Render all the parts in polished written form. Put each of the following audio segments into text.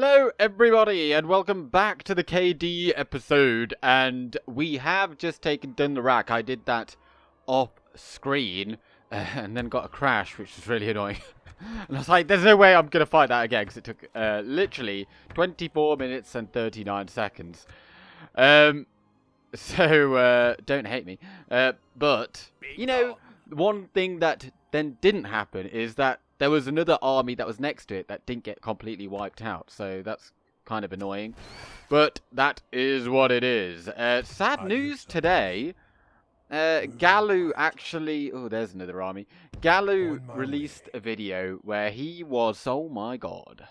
Hello everybody and welcome back to the KD episode, and we have just done the rack. I did that off screen and then got a crash, which was really annoying. And I was like, there's no way I'm going to fight that again because it took literally 24 minutes and 39 seconds. So don't hate me. But, you know, one thing that then didn't happen is that there was another army that was next to it that didn't get completely wiped out. So that's kind of annoying. But that is what it is. Sad news today. Galu actually... Oh, there's another army. Galu released a video where he was... Oh my god.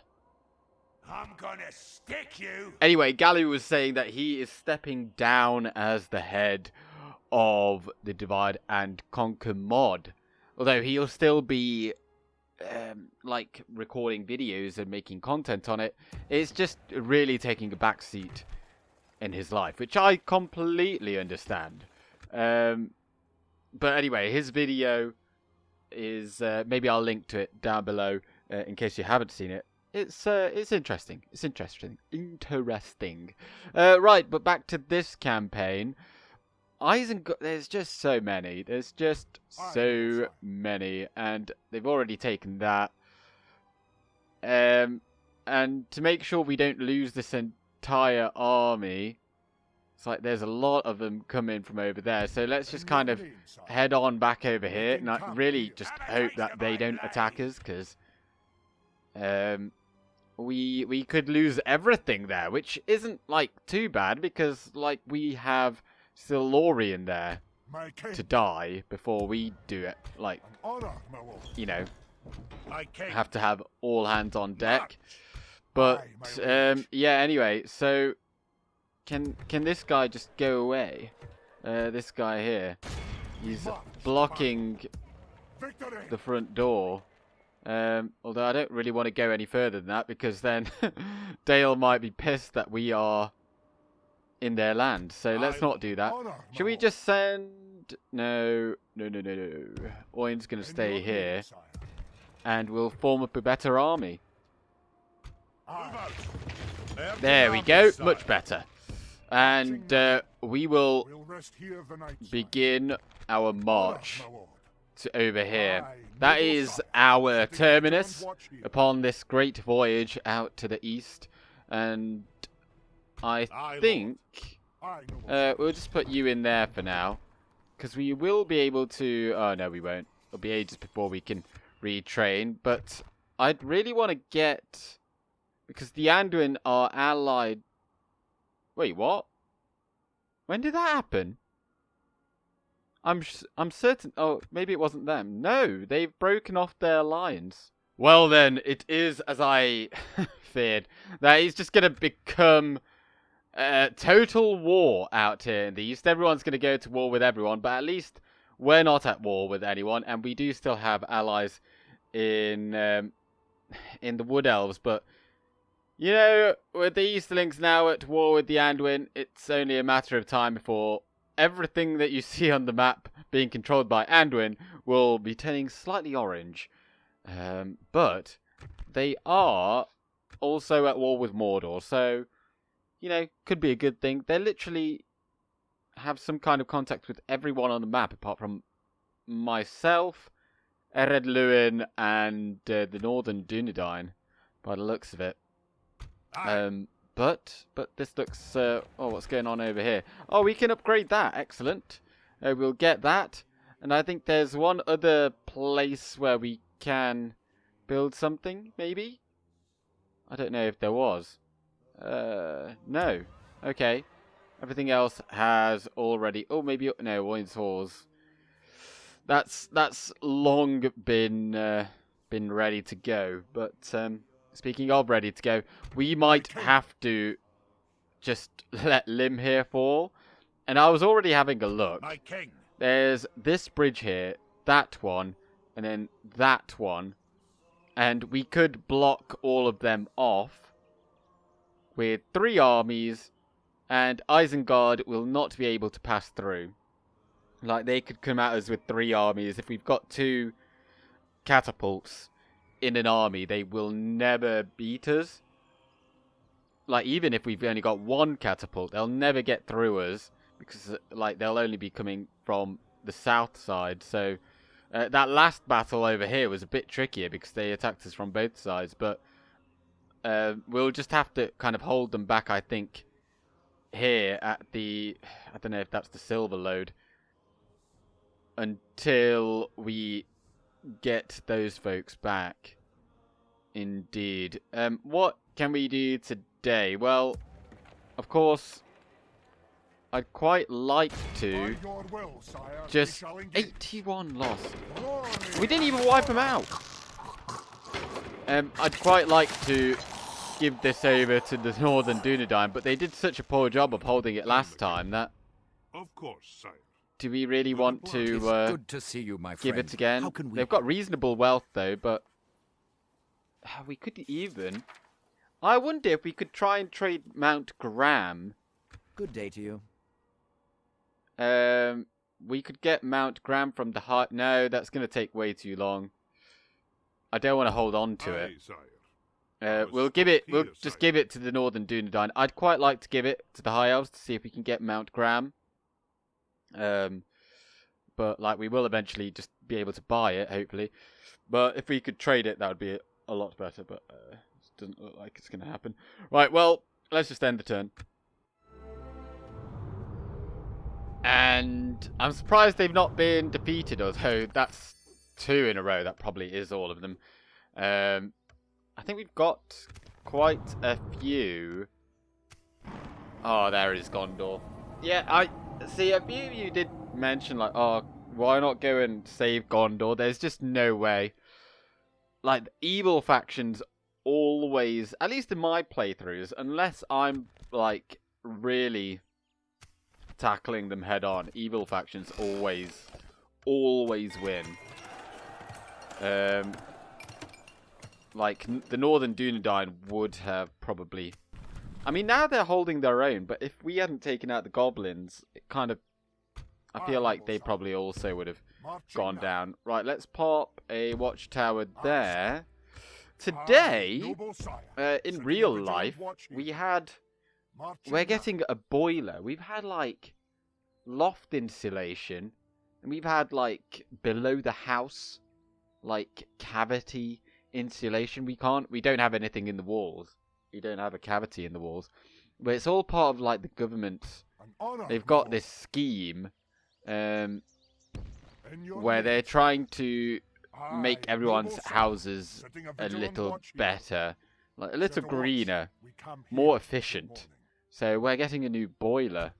I'm gonna stick you. Anyway, Galu was saying that he is stepping down as the head of the Divide and Conquer mod. Although he'll still be... like recording videos and making content on it. It's just really taking a backseat in his life, which I completely understand. But anyway, his video is maybe I'll link to it down below in case you haven't seen it. It's interesting. It's interesting. Right, but back to this campaign. There's just so many. There's just so many, and they've already taken that. And to make sure we don't lose this entire army, it's like there's a lot of them coming from over there. So let's just kind of head on back over here, and I really just hope that they don't attack us, because we could lose everything there, which isn't like too bad, because like we have still Lorien there to die before we do it. Like, you know, have to have all hands on deck. But yeah, anyway, so can this guy just go away? This guy here, he's blocking the front door. Although I don't really want to go any further than that, because then Dale might be pissed that we are in their land. So let's not do that. Should we just send... No. Oin's going to stay here, and we'll form up a better army. There we go. Much better. And we will begin our march to over here. That is our terminus upon this great voyage out to the east. And I think we'll just put you in there for now, because we will be able to... Oh, no, we won't. It'll be ages before we can retrain. But I'd really want to get... Because the Anduin are allied... Wait, what? When did that happen? I'm certain... Oh, maybe it wasn't them. No, they've broken off their alliance. Well then, it is as I feared. That it's just going to become... total war out here in the east. Everyone's going to go to war with everyone, but at least we're not at war with anyone, and we do still have allies in the Wood Elves. But you know, with the Easterlings now at war with the Anduin, it's only a matter of time before everything that you see on the map being controlled by Anduin will be turning slightly orange. But they are also at war with Mordor, so you know, could be a good thing. They literally have some kind of contact with everyone on the map, apart from myself, Ered Luin, and the Northern Dunedain, by the looks of it. But this looks... oh, what's going on over here? Oh, we can upgrade that. Excellent. We'll get that. And I think there's one other place where we can build something, maybe? I don't know if there was. No. Okay. Everything else has already... Oh, maybe... No, Oin's Halls. That's long been ready to go. But, speaking of ready to go, we might have to just let Lim here fall. And I was already having a look. There's this bridge here, that one, and then that one. And we could block all of them off with 3 armies, and Isengard will not be able to pass through. Like, they could come at us with 3 armies. If we've got 2 catapults in an army, they will never beat us. like, even if we've only got one catapult, they'll never get through us because, like, they'll only be coming from the south side. So that last battle over here was a bit trickier because they attacked us from both sides. But we'll just have to kind of hold them back, I think, here at the, I don't know if that's the silver lode, until we get those folks back. Indeed. What can we do today? Well, of course, I'd quite like to just 81 loss. We didn't even wipe them out. I'd quite like to give this over to the Northern Dunedain, but they did such a poor job of holding it last time that. Of course, sire. Do we really want to good to see you, my give friend. it again? How can we... They've got reasonable wealth though, but we could even. I wonder if we could try and trade Mount Graham. Good day to you. We could get Mount Graham from the heart. No, that's going to take way too long. I don't want to hold on to it. We'll give it. We'll just give it to the Northern Dunedain. I'd quite like to give it to the High Elves to see if we can get Mount Graham. But like we will eventually just be able to buy it, hopefully. But if we could trade it, that would be a lot better. But it doesn't look like it's going to happen. Right. Well, let's just end the turn. And I'm surprised they've not been defeated, although that's 2 in a row. That probably is all of them. I think we've got quite a few. Oh, there is Gondor. Yeah, I see. A few of you did mention, like, oh, why not go and save Gondor? There's just no way. Like, the evil factions always, at least in my playthroughs, unless I'm, like, really tackling them head on, evil factions always win. Like, the Northern Dunedain would have probably... I mean, now they're holding their own, but if we hadn't taken out the goblins, it kind of... I feel like they probably also would have gone down. Right, let's pop a watchtower there. Today, in real life, we're getting a boiler. We've had, like, loft insulation. And we've had, like, below the house, like, cavity insulation. We don't have anything in the walls. We don't have a cavity in the walls. But it's all part of, like, the government's... They've got this scheme where they're trying to make everyone's houses a little better. Like, a little greener. More efficient. So we're getting a new boiler.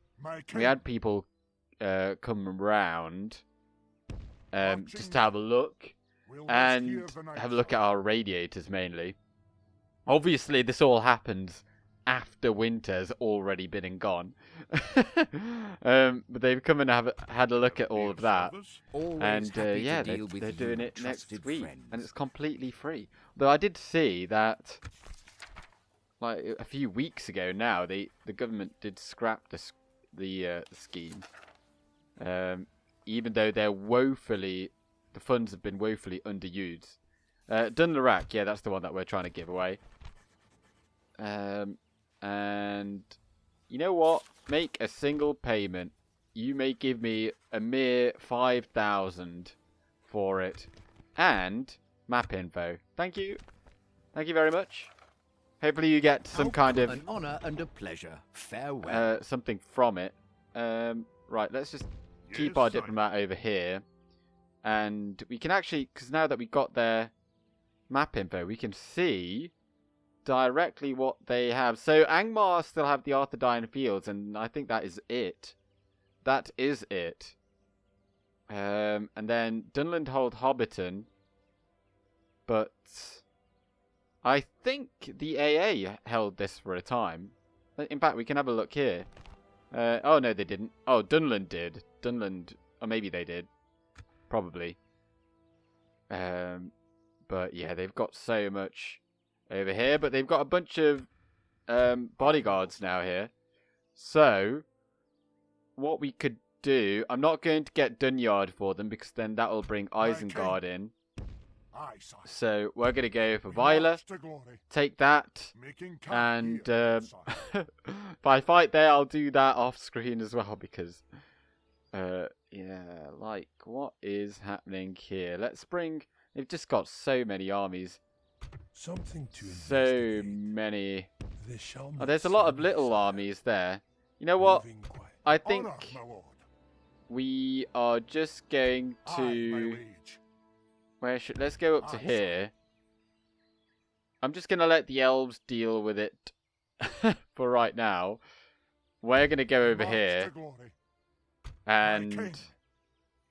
We had people come around just to have a look. And have a look at our radiators mainly. Obviously, this all happens after winter's already been and gone. But they've come and had a look at all of that. And yeah, they're doing it next week. And it's completely free. Though I did see that, like, a few weeks ago now, the government did scrap the scheme. Even though they're woefully... The funds have been woefully underused. Dunlarak, yeah, that's the one that we're trying to give away. And you know what? Make a single payment. You may give me a mere 5,000 for it. And map info. Thank you. Thank you very much. Hopefully you get some kind of... An honor and a pleasure. Farewell. Something from it. Right, let's just keep our diplomat over here. And we can actually, because now that we got their map info, we can see directly what they have. So Angmar still have the Arthedain Fields, and I think that is it. That is it. And then Dunland hold Hobbiton. But I think the AA held this for a time. In fact, we can have a look here. Oh, no, they didn't. Oh, Dunland did. Dunland, or maybe they did. Probably. But yeah, they've got so much over here. But they've got a bunch of bodyguards now here. So, what we could do... I'm not going to get Dunyard for them, because then that will bring Isengard in. So we're going to go for Viola. Take that. And if I fight there, I'll do that off screen as well. Because, yeah, like, what is happening here? Let's bring... They've just got so many armies. So many. Oh, there's a lot of little armies there. You know what? I think we are just going to... Let's go up to here. I'm just going to let the elves deal with it for right now. We're going to go over here. And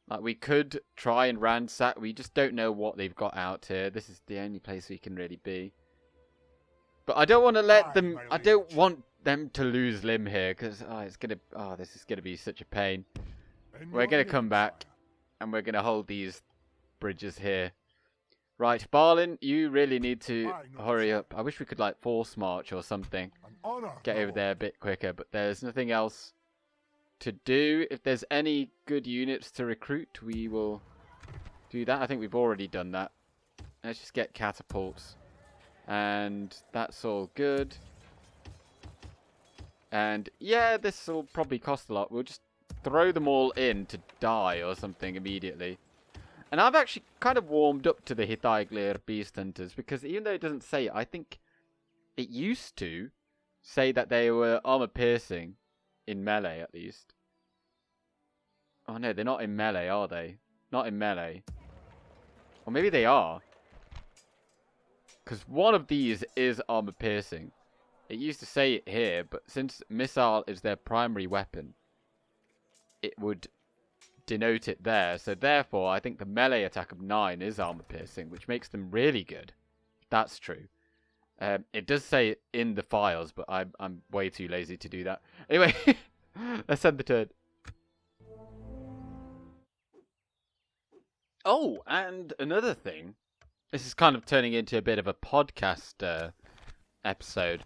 like, we could try and ransack. We just don't know what they've got out here. This is the only place we can really be. But I don't want to let them... I don't want them to lose limb here. Because this is going to be such a pain. We're going to come back. And we're going to hold these bridges here. Right, Balin, you really need to hurry up. I wish we could, like, force march or something. Get over there a bit quicker. But there's nothing else to do. If there's any good units to recruit, we will do that. I think we've already done that. Let's just get catapults. And that's all good. And, yeah, this will probably cost a lot. We'll just throw them all in to die or something immediately. And I've actually kind of warmed up to the Highlord Beast Hunters, because even though it doesn't say it, I think it used to say that they were armor-piercing, in melee at least. Oh no, they're not in melee, are they? Not in melee. Or maybe they are. Because one of these is armor-piercing. It used to say it here, but since missile is their primary weapon, it would denote it there. So therefore, I think the melee attack of 9 is armor-piercing, which makes them really good. That's true. It does say it in the files, but I'm way too lazy to do that. Anyway, let's end the turn. Oh, and another thing. This is kind of turning into a bit of a podcast episode.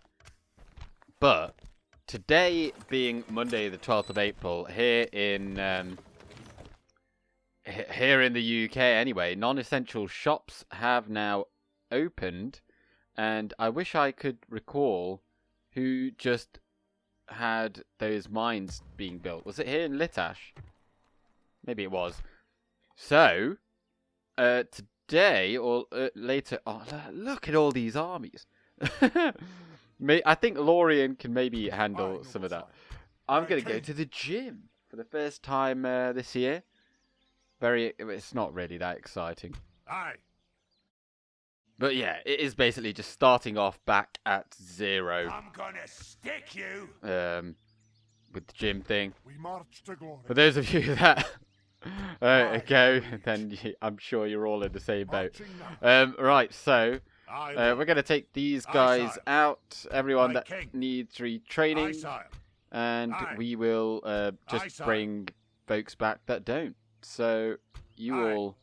But today being Monday the 12th of April, here in the UK anyway, non-essential shops have now opened. And I wish I could recall who just had those mines being built. Was it here in Litash? Maybe it was. So, today or later... Oh, look at all these armies. I think Lorien can maybe handle some of that. I'm going to go to the gym for the first time this year. It's not really that exciting. Aye. But yeah, it is basically just starting off back at 0. I'm gonna stick you. With the gym thing. We march to glory. For those of you that go, then I'm sure you're all in the same boat. Right, so we're going to take these guys out. Everyone that needs retraining. And we will just bring folks back that don't. So you all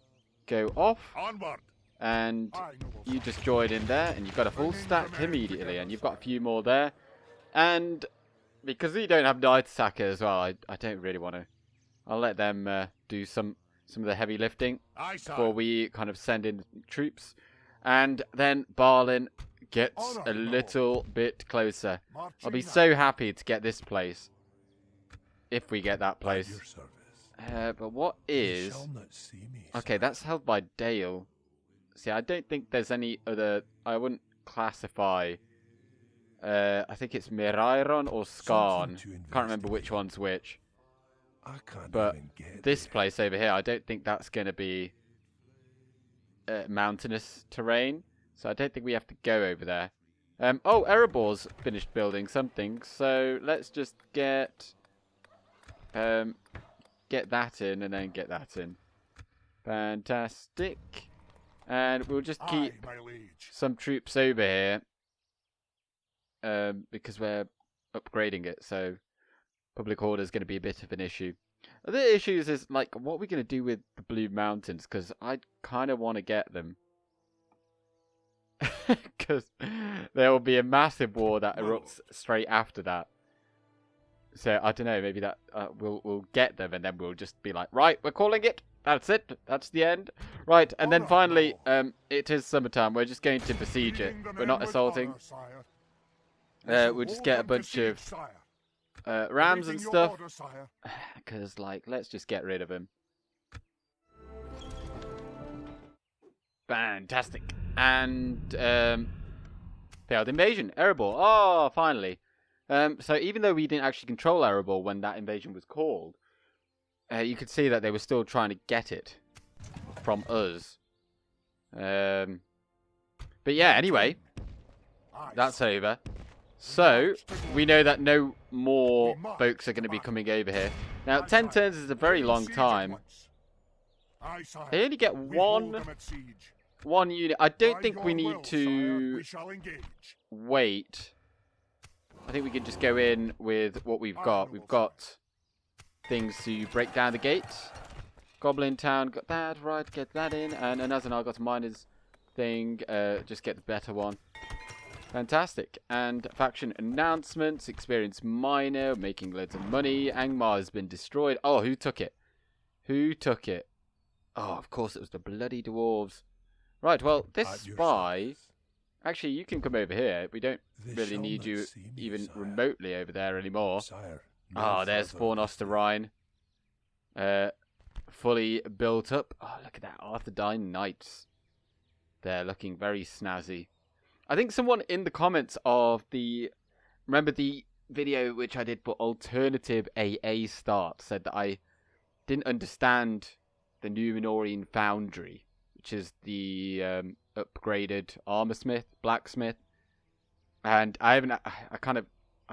go off. Onward. And you just join in there, and you've got a full stack immediately, and you've got a few more there. And because we don't have Night Sacker as well, I don't really want to. I'll let them do some of the heavy lifting before we kind of send in troops. And then Balin gets a little bit closer. I'll be so happy to get this place. If we get that place. But what is... Okay, that's held by Dale. See, I don't think there's any other... I wouldn't classify... I think it's Mirairon or Skarn. Can't remember which one's which. But this place over here, I don't think that's going to be mountainous terrain. So I don't think we have to go over there. Oh, Erebor's finished building something. So let's just get that in and then get that in. Fantastic. And we'll just keep some troops over here. Because we're upgrading it, so public order is going to be a bit of an issue. Other issues is, like, what are we going to do with the Blue Mountains? Because I kind of want to get them. Because there will be a massive war that erupts straight after that. So, I don't know, maybe that we'll get them and then we'll just be like, right, we're calling it. that's it. That's the end. Right, and then finally, it is summertime. We're just going to besiege it. We're not assaulting. We'll just get a bunch of rams and stuff. Because, like, let's just get rid of him. Fantastic. And, failed invasion. Erebor. Oh, finally. So even though we didn't actually control Erebor when that invasion was called, you could see that they were still trying to get it from us. But yeah, anyway, that's over. So, we know that no more folks are going to be coming over here. Now, 10 turns is a very long time. They only get one unit. I don't think we need to wait. I think we can just go in with what we've got. We've got things to break down the gates. Goblin Town, got that, right, get that in. And Anazanal got a miner's thing, just get the better one. Fantastic. And faction announcements, experience miner, making loads of money. Angmar has been destroyed. Oh, who took it? Who took it? Oh, of course it was the bloody dwarves. Right, well, this spy... Actually, you can come over here. We don't really need you even remotely over there anymore. Oh, there's Fornosterine. Fully built up. Oh, look at that. Arthurdine Knights. They're looking very snazzy. I think someone in the comments of the... Remember the video which I did for Alternative AA Start said that I didn't understand the Númenórean Foundry, which is the upgraded armorsmith, blacksmith. And I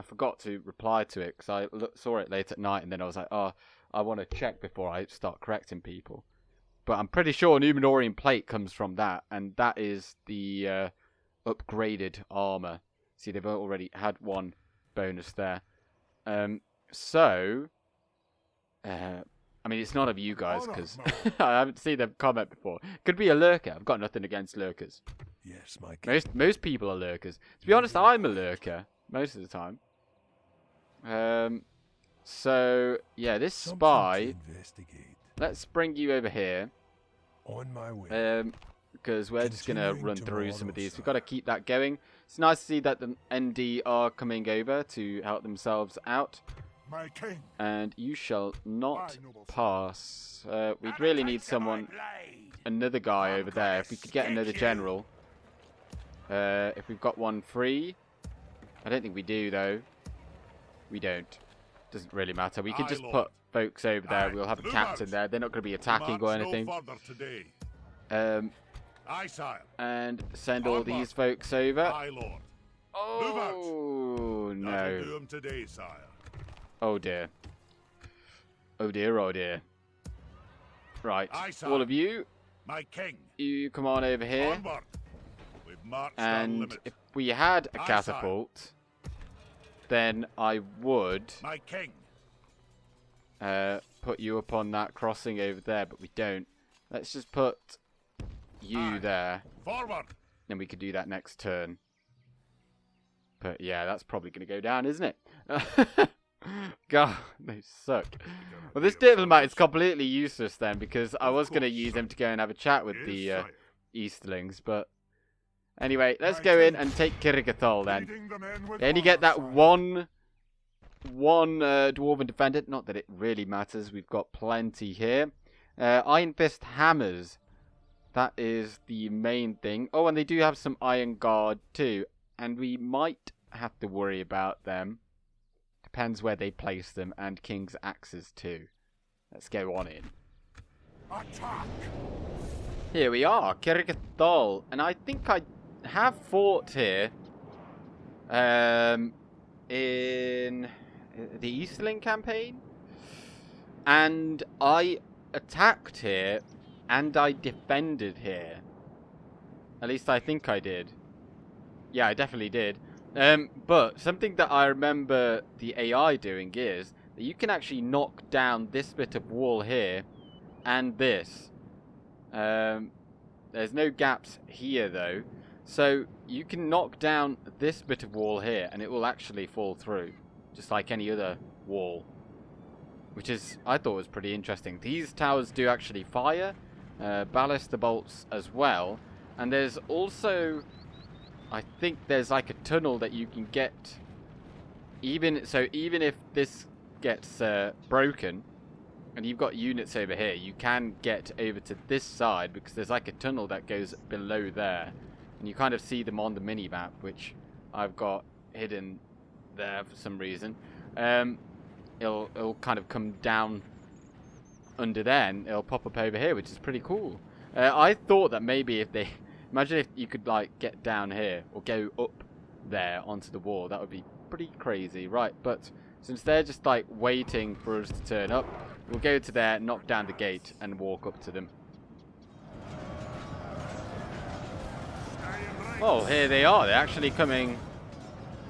forgot to reply to it because I saw it late at night and then I was like, oh, I want to check before I start correcting people. But I'm pretty sure Númenórean plate comes from that, and that is the upgraded armor. See, they've already had one bonus there. I mean, it's not of you guys, because I haven't seen them comment before. Could be a lurker. I've got nothing against lurkers. Yes, my most people are lurkers. To be honest, I'm a lurker most of the time. So, yeah, this spy... Let's bring you over here. On my way. Because we're just going to run through some of these. We've got to keep that going. It's nice to see that the ND are coming over to help themselves out. My king. And you shall not pass. We'd really need someone, another guy over there. If we could get another general. If we've got one free. I don't think we do, though. We don't. Doesn't really matter. We can just put folks over there. We'll have a captain there. They're not going to be attacking or anything. And send all these folks over. Oh, no. Oh, dear. Oh, dear, oh, dear. Right. All of you, you come on over here. And if we had a catapult, then I would put you upon that crossing over there, but we don't. Let's just put you there. Then we could do that next turn. But yeah, that's probably going to go down, isn't it? God, they suck. Well, this diplomat is completely useless then, because I was going to use him to go and have a chat with the Easterlings, but... Anyway, let's go in and take Kirikhgathol then. They only get that one Dwarven defendant. Not that it really matters. We've got plenty here. Iron Fist hammers. That is the main thing. Oh, and they do have some Iron Guard too. And we might have to worry about them. Depends where they place them. And King's Axes too. Let's go on in. Attack. Here we are. Kirikhgathol. And I think I have fought here in the Easterling campaign, and I attacked here and I defended here. At least I think I did. Yeah, I definitely did. But something that I remember the AI doing is that you can actually knock down this bit of wall here and this. There's no gaps here though. So you can knock down this bit of wall here and it will actually fall through. Just like any other wall. which is, I thought was pretty interesting. These towers do actually fire ballista bolts as well. And there's also, I think there's like a tunnel that you can get. Even if this gets broken, and you've got units over here, you can get over to this side because there's like a tunnel that goes below there. And you kind of see them on the mini-map, which I've got hidden there for some reason. It'll kind of come down under there, and it'll pop up over here, which is pretty cool. I thought that maybe if they... Imagine if you could, like, get down here, or go up there onto the wall. That would be pretty crazy. Right, but since they're just, like, waiting for us to turn up, we'll go to there, knock down the gate, and walk up to them. Oh, here they are. They're actually coming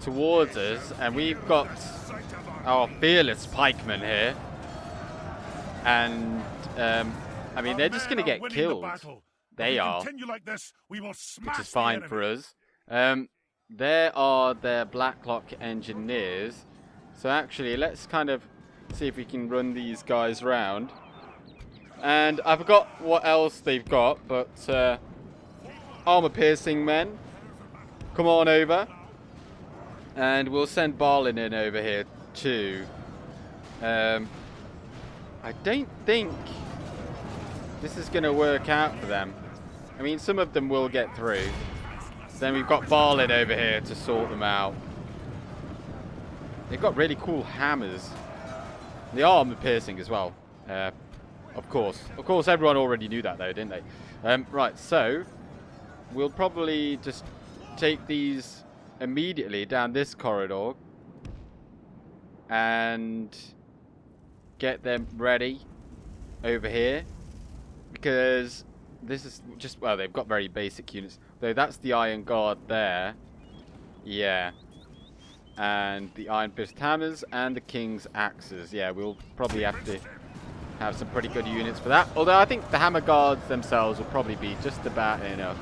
towards us, and we've got our fearless pikemen here. And, I mean, they're just going to get killed. They are, which is fine for us. There are their Blacklock engineers. So actually, let's kind of see if we can run these guys round. And I forgot what else they've got, but armor-piercing men, come on over. And we'll send Balin in over here too. I don't think this is going to work out for them. I mean, some of them will get through. Then we've got Balin over here to sort them out. They've got really cool hammers. They are armor-piercing as well. Of course. Of course, everyone already knew that, though, didn't they? Right, so we'll probably just take these immediately down this corridor and get them ready over here, because this is just, well, they've got very basic units, though. That's the Iron Guard there, yeah, and the Iron Fist hammers and the King's axes. Yeah, we'll probably have to have some pretty good units for that, although I think the hammer guards themselves will probably be just about enough.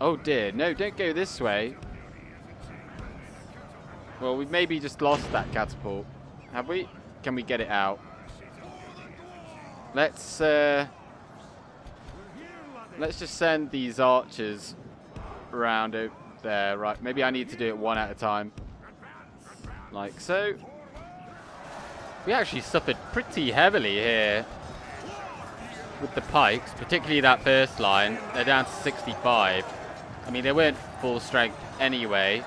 Oh dear, no, don't go this way. Well, we've maybe just lost that catapult, have we? Can we get it out? Let's just send these archers around over there. Right, maybe I need to do it one at a time, like so. We actually suffered pretty heavily here with the pikes, particularly that first line. They're down to 65. I mean, they weren't full strength anyway,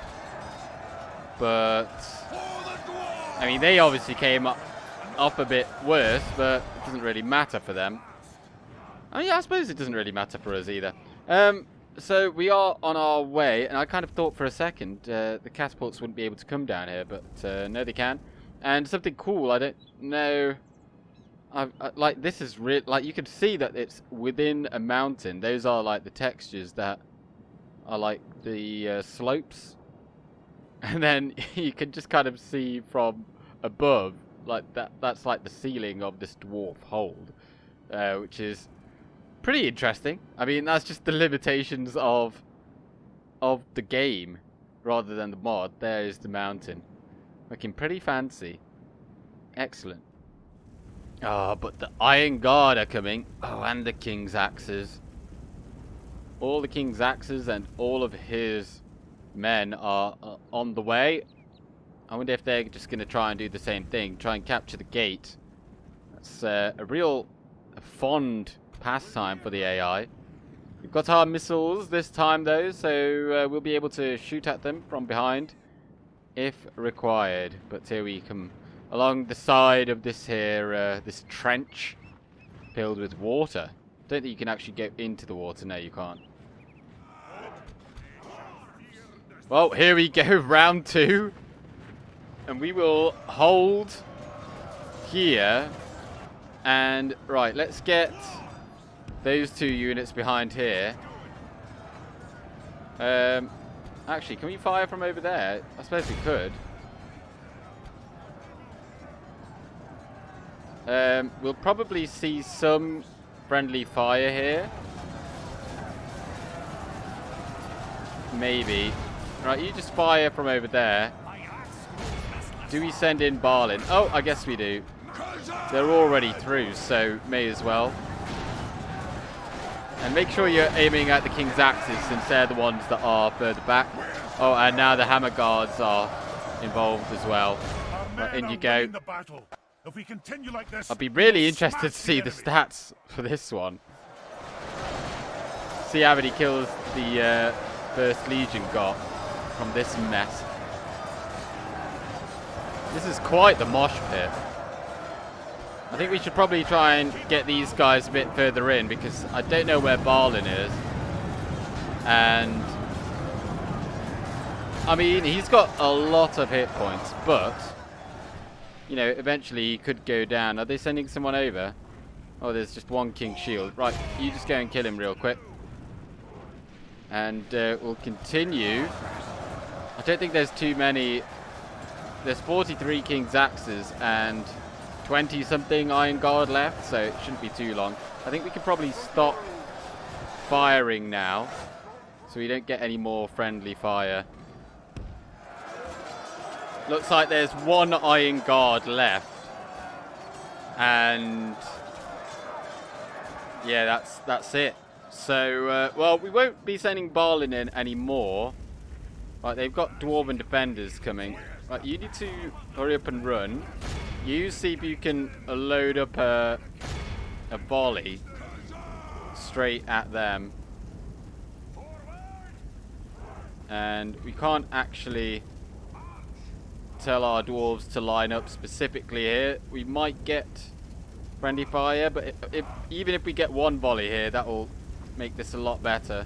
but I mean, they obviously came up a bit worse, but it doesn't really matter for them. I mean, yeah, I suppose it doesn't really matter for us either. So we are on our way, and I kind of thought for a second the catapults wouldn't be able to come down here, but no, they can. And something cool, I don't know. Like, this is real. Like, you can see that it's within a mountain. Those are like the textures that are like the slopes, and then you can just kind of see from above, like that's like the ceiling of this dwarf hold, which is pretty interesting. I mean, that's just the limitations of the game rather than the mod. There is the mountain, looking pretty fancy. Excellent. Oh, but the Iron Guard are coming. Oh, and the King's axes. All the King's axes and all of his men are on the way. I wonder if they're just going to try and do the same thing, try and capture the gate. That's a real fond pastime for the AI. We've got our missiles this time, though, so we'll be able to shoot at them from behind if required. But here we come along the side of this here, this trench filled with water. Don't think you can actually go into the water. No, you can't. Well, here we go, round 2. And we will hold here. And, right, let's get those 2 units behind here. Actually, can we fire from over there? I suppose we could. We'll probably see some friendly fire here. Maybe. Right, you just fire from over there. Do we send in Balin? Oh, I guess we do. They're already through, so may as well. And make sure you're aiming at the King's axes, since they're the ones that are further back. Oh, and now the hammer guards are involved as well. Right, in you go. I'll be really interested to see the stats for this one. See how many kills the First Legion got from this mess. This is quite the mosh pit. I think we should probably try and get these guys a bit further in, because I don't know where Balin is. And I mean, he's got a lot of hit points, but you know, eventually he could go down. Are they sending someone over? Oh, there's just one King's Shield. Right, you just go and kill him real quick. And we'll continue. I don't think there's too many. There's 43 King's Axes and 20-something Iron Guard left, so it shouldn't be too long. I think we can probably stop firing now, so we don't get any more friendly fire. Looks like there's one Iron Guard left. And yeah, that's it. So, well, we won't be sending Balin in anymore. Right, they've got Dwarven Defenders coming. Right, you need to hurry up and run. You see if you can load up a volley straight at them. And we can't actually tell our dwarves to line up specifically here. We might get friendly fire, but even if we get one volley here, that will make this a lot better.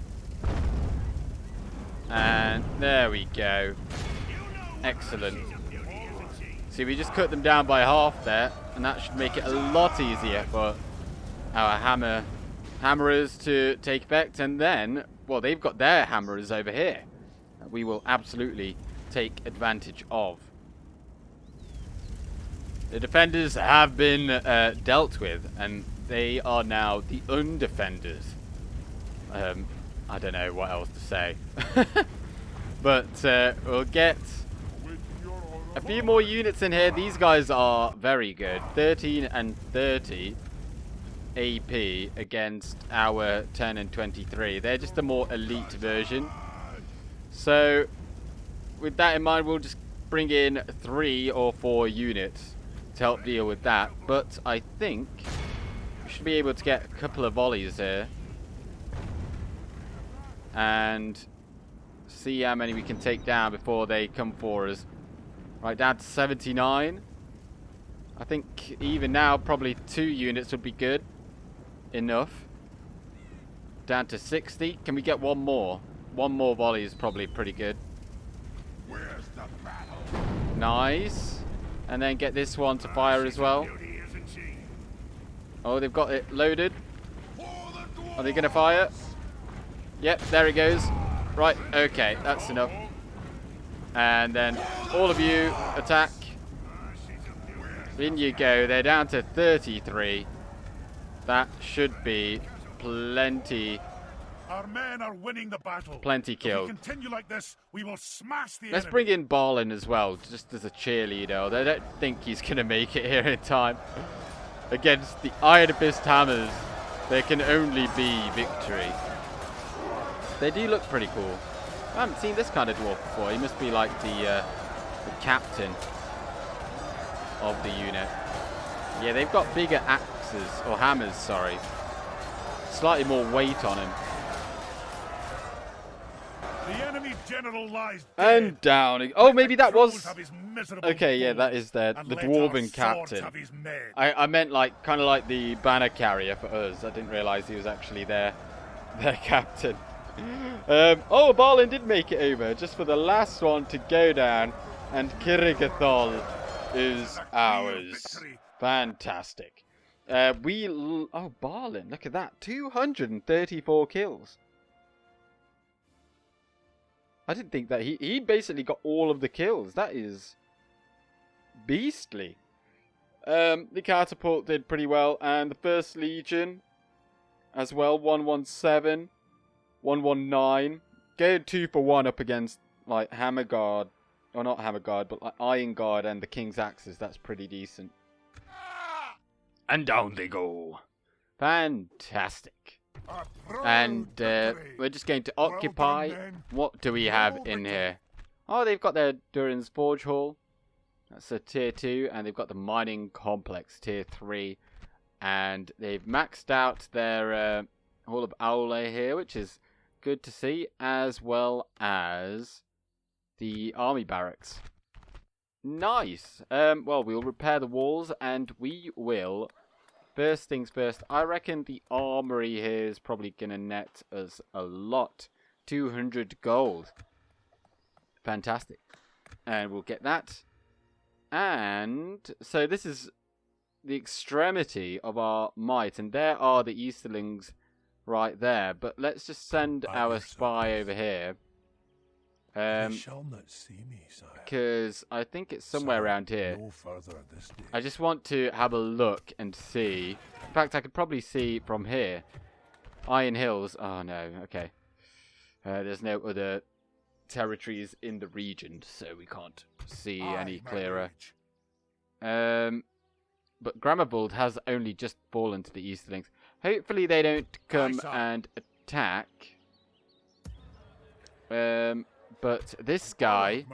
And there we go. Excellent. See, we just cut them down by half there, and that should make it a lot easier for our hammerers to take effect. And then, well, they've got their hammerers over here that we will absolutely take advantage of. The defenders have been dealt with, and they are now the undefenders. I don't know what else to say. But we'll get a few more units in here. These guys are very good. 13 and 30 AP against our 10 and 23. They're just a more elite version. So with that in mind, we'll just bring in 3 or 4 units to help deal with that. But I think we should be able to get a couple of volleys here and see how many we can take down before they come for us. Right, down to 79. I think even now probably 2 units would be good enough. Down to 60. Can we get one more? One more volley is probably pretty good. Where's the battle? Nice. And then get this one to fire as well. Oh, they've got it loaded. Are they going to fire? Yep, there it goes. Right, okay, that's enough. And then all of you attack. In you go. They're down to 33. That should be plenty. Our men are winning the battle. Plenty killed. If we continue like this, we will smash the Let's enemy. bring in Balin as well, just as a cheerleader. I don't think he's going to make it here in time. Against the Iron Fist Hammers, there can only be victory. They do look pretty cool. I haven't seen this kind of dwarf before. He must be like the captain of the unit. Yeah, they've got bigger axes, or hammers, sorry. Slightly more weight on him. The enemy general lies dead. And down. Oh, maybe that was... Have his miserable Okay, yeah, that bones, is the and let our dwarven swords captain. have his men. I meant like kind of like the banner carrier for us. I didn't realise he was actually their captain. Oh, Balin did make it over, just for the last one to go down, and Kirikhgathol is ours. Fantastic. Oh, Balin, look at that, 234 kills. I didn't think that he basically got all of the kills. That is beastly. The catapult did pretty well, and the First Legion as well, 117. 119. Going 2 for 1 up against like Hammer Guard Or not Hammer Guard, but like Iron Guard and the King's Axes. That's pretty decent. And down they go. Fantastic. And we're just going to occupy. What do we have in here? Oh, they've got their Durin's Forge Hall. That's a tier 2. And they've got the Mining Complex, tier 3. And they've maxed out their Hall of Aule here, which is good to see. As well as the army barracks. Nice. Well, we'll repair the walls and we will... First things first, I reckon the armory here is probably going to net us a lot. 200 gold. Fantastic. And we'll get that. And so this is the extremity of our might. And there are the Easterlings right there. But let's just send our spy over here. They shall not see me, sire. Because I think it's somewhere around here. No further this day. I just want to have a look and see. In fact, I could probably see from here. Iron Hills. Oh, no. Okay. There's no other territories in the region, so we can't see any clearer. But Grammarvold has only just fallen to the Easterlings. Hopefully they don't come and attack. But this guy,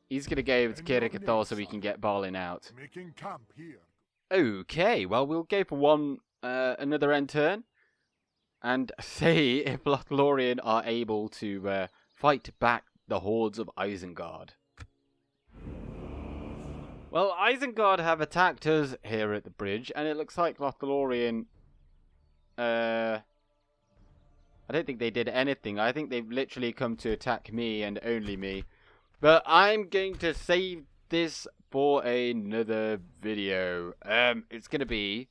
he's going to go over to Kirikhgathol so we can get Balin out. Making camp here. Okay, well, we'll go for another end turn. And see if Lothlorien are able to fight back the hordes of Isengard. Well, Isengard have attacked us here at the bridge. And it looks like Lothlorien... I don't think they did anything. I think they've literally come to attack me and only me. But I'm going to save this for another video. It's going to be...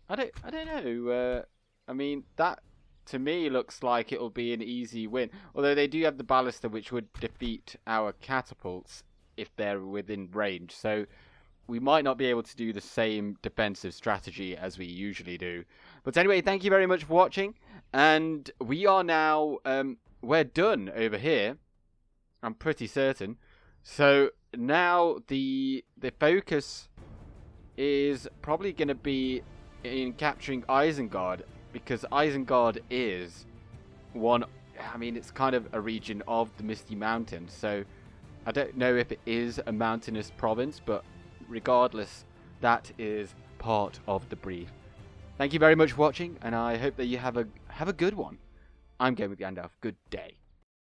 I don't know. I mean, that to me looks like it'll be an easy win. Although they do have the ballista which would defeat our catapults if they're within range. So we might not be able to do the same defensive strategy as we usually do. But anyway, thank you very much for watching. And we are now, we're done over here. I'm pretty certain. So now the focus is probably going to be in capturing Isengard. Because Isengard is one, I mean, it's kind of a region of the Misty Mountains. So I don't know if it is a mountainous province, but regardless, that is part of the brief. Thank you very much for watching, and I hope that you have a good one. I'm going with Gandalf. Good day.